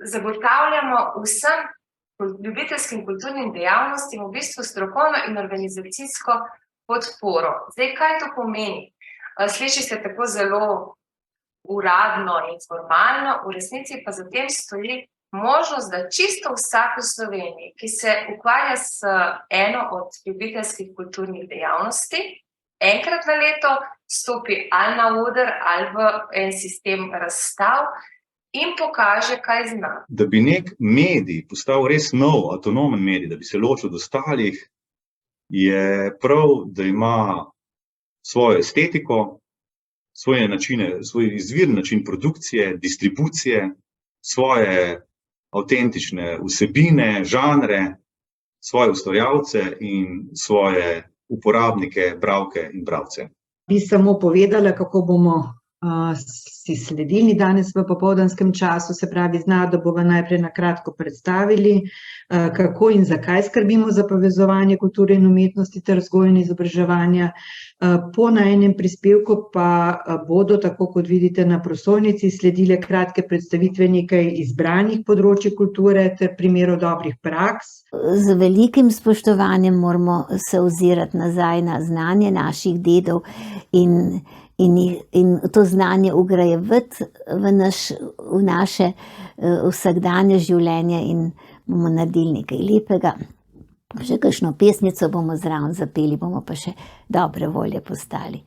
zagotavljamo vsem ljubiteljskim kulturnim dejavnostim v bistvu strokovno in organizacijsko podporo. Zdaj, kaj to pomeni? Sliši se tako zelo uradno in formalno, v resnici pa za tem stoji možnost, da čisto vsak v Sloveniji, ki se ukvarja s eno od ljubiteljskih kulturnih dejavnosti, enkrat na leto stopi ali na oder ali v en sistem razstav in pokaže, kaj zna. Da bi nek medij postal res nov, avtonomen medij, da bi se ločil od ostalih, je prav, da ima svojo estetiko, svoje načine, svoj izvirni način produkcije, distribucije, svoje avtentične vsebine, žanre, svoje ustvarjalce in svoje uporabnike, bralke in bralce. Bi samo povedala, kako bomo si sledili danes v popoldanskem času, se pravi, da bomo najprej na kratko predstavili, kako in zakaj skrbimo za povezovanje kulture in umetnosti ter vzgoje in izobraževanja. Po najinem prispevku pa bodo, tako kot vidite na prosojnici, sledile kratke predstavitve nekaj izbranih področij kulture ter primerov dobrih praks. Z velikim spoštovanjem moramo se ozirati nazaj na znanje naših dedov in to znanje vgrajevati v naše vsakdanje življenje in bomo naredili nekaj lepega. Še kakšno pesnico bomo zraven zapeli, bomo pa še dobre volje postali.